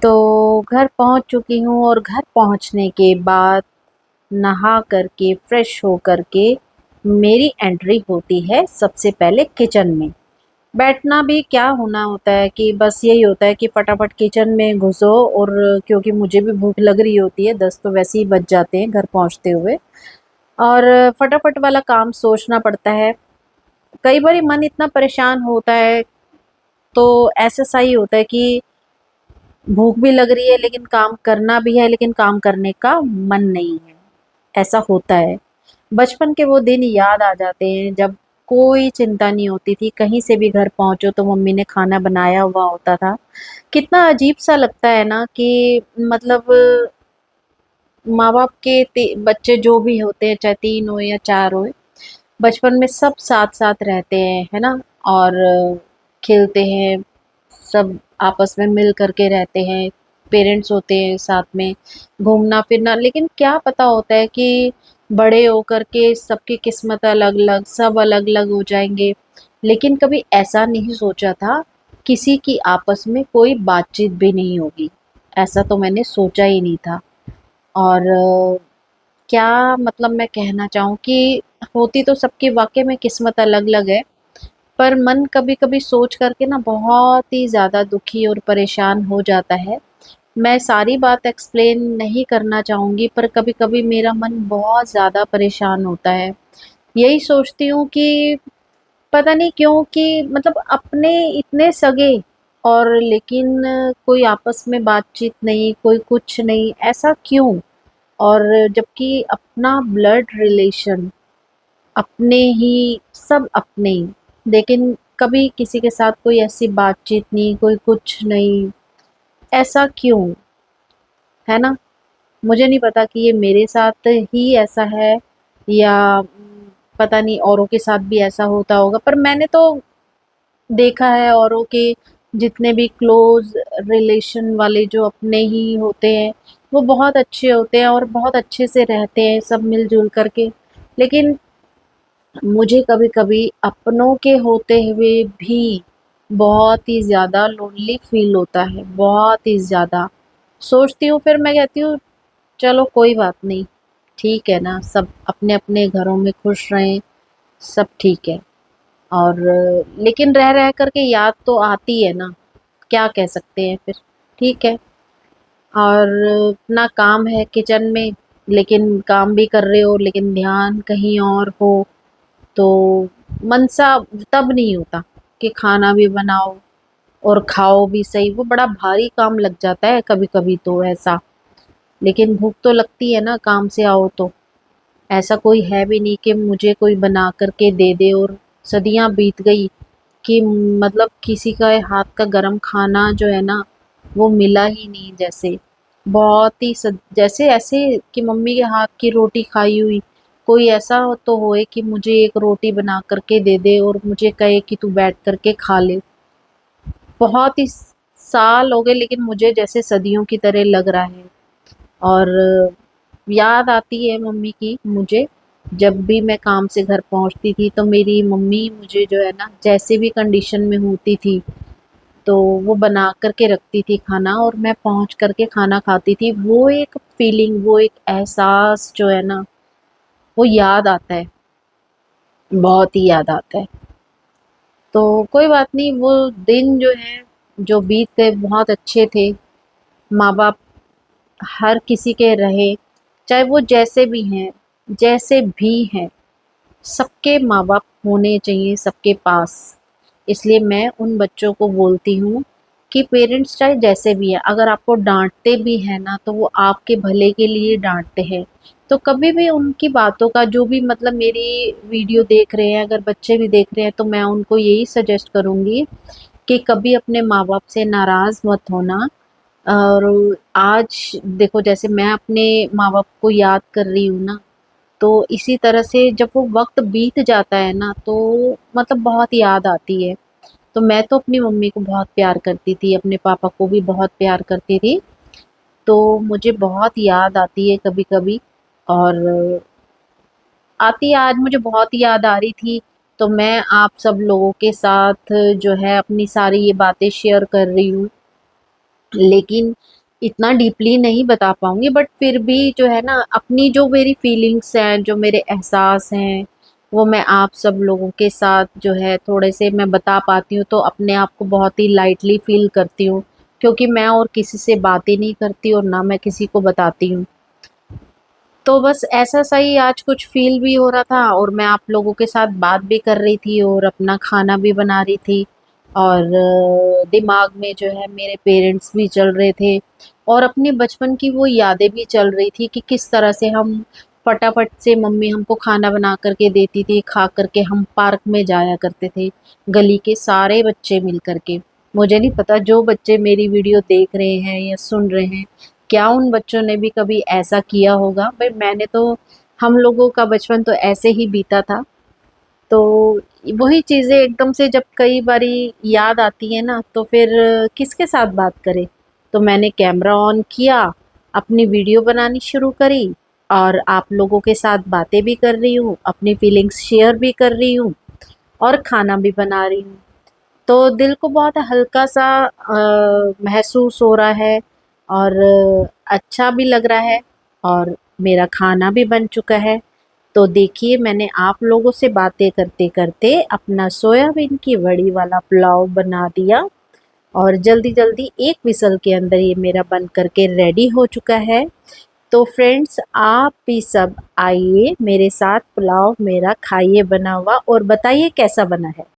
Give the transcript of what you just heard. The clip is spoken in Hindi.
तो घर पहुंच चुकी हूँ और घर पहुंचने के बाद नहा करके फ्रेश हो करके मेरी एंट्री होती है सबसे पहले किचन में। बैठना भी क्या होना होता है कि बस यही होता है कि फटाफट किचन में घुसो। और क्योंकि मुझे भी भूख लग रही होती है, 10 तो वैसे ही बज जाते हैं घर पहुंचते हुए। और फटाफट वाला काम सोचना पड़ता है। कई बार मन इतना परेशान होता है, तो ऐसा सा ही होता है कि भूख भी लग रही है लेकिन काम करना भी है, लेकिन काम करने का मन नहीं है। ऐसा होता है। बचपन के वो दिन याद आ जाते हैं जब कोई चिंता नहीं होती थी, कहीं से भी घर पहुंचो तो मम्मी ने खाना बनाया हुआ होता था। कितना अजीब सा लगता है ना कि मतलब माँ बाप के बच्चे जो भी होते हैं, चाहे 3 हो या 4 हो, बचपन में सब साथ साथ रहते हैं, है ना। और खेलते हैं, सब आपस में मिल करके रहते हैं। पेरेंट्स होते हैं साथ में, घूमना फिरना। लेकिन क्या पता होता है कि बड़े होकर के सबकी किस्मत अलग अलग, सब अलग अलग हो जाएंगे। लेकिन कभी ऐसा नहीं सोचा था किसी की आपस में कोई बातचीत भी नहीं होगी। ऐसा तो मैंने सोचा ही नहीं था। और क्या मतलब मैं कहना चाहूँ कि होती तो सबकी वाकई में किस्मत अलग अलग है। पर मन कभी कभी सोच करके ना बहुत ही ज़्यादा दुखी और परेशान हो जाता है। मैं सारी बात एक्सप्लेन नहीं करना चाहूँगी, पर कभी कभी मेरा मन बहुत ज़्यादा परेशान होता है। यही सोचती हूँ कि पता नहीं क्यों कि मतलब अपने इतने सगे, और लेकिन कोई आपस में बातचीत नहीं, कोई कुछ नहीं, ऐसा क्यों। और जबकि अपना ब्लड रिलेशन अपने ही, सब अपने ही, लेकिन कभी किसी के साथ कोई ऐसी बातचीत नहीं, कोई कुछ नहीं। ऐसा क्यों, है ना। मुझे नहीं पता कि ये मेरे साथ ही ऐसा है या पता नहीं औरों के साथ भी ऐसा होता होगा। पर मैंने तो देखा है औरों के, जितने भी क्लोज रिलेशन वाले जो अपने ही होते हैं, वो बहुत अच्छे होते हैं और बहुत अच्छे से रहते हैं सब मिलजुल करके। लेकिन मुझे कभी-कभी अपनों के होते हुए भी बहुत ही ज़्यादा लोनली फ़ील होता है, बहुत ही ज़्यादा। सोचती हूँ, फिर मैं कहती हूँ चलो कोई बात नहीं, ठीक है ना, सब अपने-अपने घरों में खुश रहें, सब ठीक है। और लेकिन रह-रह कर के याद तो आती है ना, क्या कह सकते हैं फिर, ठीक है। और अपना काम है किचन में, लेकिन काम भी कर रहे हो लेकिन ध्यान कहीं और हो, तो मन सा तब नहीं होता कि खाना भी बनाओ और खाओ भी सही। वो बड़ा भारी काम लग जाता है कभी-कभी तो ऐसा। लेकिन भूख तो लगती है ना काम से आओ तो। ऐसा कोई है भी नहीं कि मुझे कोई बना कर के दे दे। और सदियाँ बीत गई कि मतलब किसी का हाथ का गरम खाना जो है ना, वो मिला ही नहीं। जैसे बहुत ही जैसे ऐसे कि मम्मी के हाथ की रोटी खाई हुई, कोई ऐसा तो होए कि मुझे एक रोटी बना करके दे दे और मुझे कहे कि तू बैठ करके खा ले। बहुत ही साल हो गए, लेकिन मुझे जैसे सदियों की तरह लग रहा है। और याद आती है मम्मी की मुझे। जब भी मैं काम से घर पहुंचती थी तो मेरी मम्मी मुझे जो है ना, जैसे भी कंडीशन में होती थी, तो वो बना करके रखती थी खाना और मैं पहुंच करके खाना खाती थी। वो एक फीलिंग, वो एक एहसास जो है ना, वो याद आता है, बहुत ही याद आता है। तो कोई बात नहीं, वो दिन जो है, जो बीत गए, बहुत अच्छे थे। माँ बाप हर किसी के रहे, चाहे वो जैसे भी हैं, सबके माँ बाप होने चाहिए सबके पास। इसलिए मैं उन बच्चों को बोलती हूँ कि पेरेंट्स चाहे जैसे भी हैं, अगर आपको डांटते भी हैं ना, तो वो आपके भले के लिए डांटते हैं। तो कभी भी उनकी बातों का, जो भी मतलब मेरी वीडियो देख रहे हैं अगर बच्चे भी देख रहे हैं, तो मैं उनको यही सजेस्ट करूँगी कि कभी अपने माँ बाप से नाराज़ मत होना। और आज देखो, जैसे मैं अपने माँ बाप को याद कर रही हूँ ना, तो इसी तरह से जब वो वक्त बीत जाता है ना, तो मतलब बहुत याद आती है। तो मैं तो अपनी मम्मी को बहुत प्यार करती थी, अपने पापा को भी बहुत प्यार करती थी। तो मुझे बहुत याद आती है कभी कभी। और आती है, आज मुझे बहुत याद आ रही थी, तो मैं आप सब लोगों के साथ जो है अपनी सारी ये बातें शेयर कर रही हूँ। लेकिन इतना डीपली नहीं बता पाऊँगी, बट फिर भी जो है ना, अपनी जो मेरी फीलिंग्स हैं, जो मेरे एहसास हैं, वो मैं आप सब लोगों के साथ जो है थोड़े से मैं बता पाती हूँ, तो अपने आप को बहुत ही लाइटली फ़ील करती हूँ, क्योंकि मैं और किसी से बातें नहीं करती और ना मैं किसी को बताती हूँ। तो बस ऐसा सा ही आज कुछ फ़ील भी हो रहा था और मैं आप लोगों के साथ बात भी कर रही थी और अपना खाना भी बना रही थी, और दिमाग में जो है मेरे पेरेंट्स भी चल रहे थे और अपने बचपन की वो यादें भी चल रही थी कि किस तरह से हम फटाफट से मम्मी हमको खाना बना कर के देती थी, खा कर के हम पार्क में जाया करते थे, गली के सारे बच्चे मिल कर के। मुझे नहीं पता जो बच्चे मेरी वीडियो देख रहे हैं या सुन रहे हैं, क्या उन बच्चों ने भी कभी ऐसा किया होगा? भाई मैंने तो, हम लोगों का बचपन तो ऐसे ही बीता था। तो वही चीज़ें एकदम से जब कई बारी याद आती है ना, तो फिर किसके साथ बात करें? तो मैंने कैमरा ऑन किया, अपनी वीडियो बनानी शुरू करी और आप लोगों के साथ बातें भी कर रही हूँ, अपनी फीलिंग्स शेयर भी कर रही हूँ और खाना भी बना रही हूँ। तो दिल को बहुत हल्का-सा महसूस हो रहा है और अच्छा भी लग रहा है, और मेरा खाना भी बन चुका है। तो देखिए, मैंने आप लोगों से बातें करते-करते अपना सोयाबीन की वड़ी वाला पुलाव बना दिया और जल्दी-जल्दी एक विसल के अंदर ये मेरा बन कर के रेडी हो चुका है। तो फ्रेंड्स, आप भी सब आइए मेरे साथ पुलाव मेरा खाइए बना हुआ और बताइए कैसा बना है।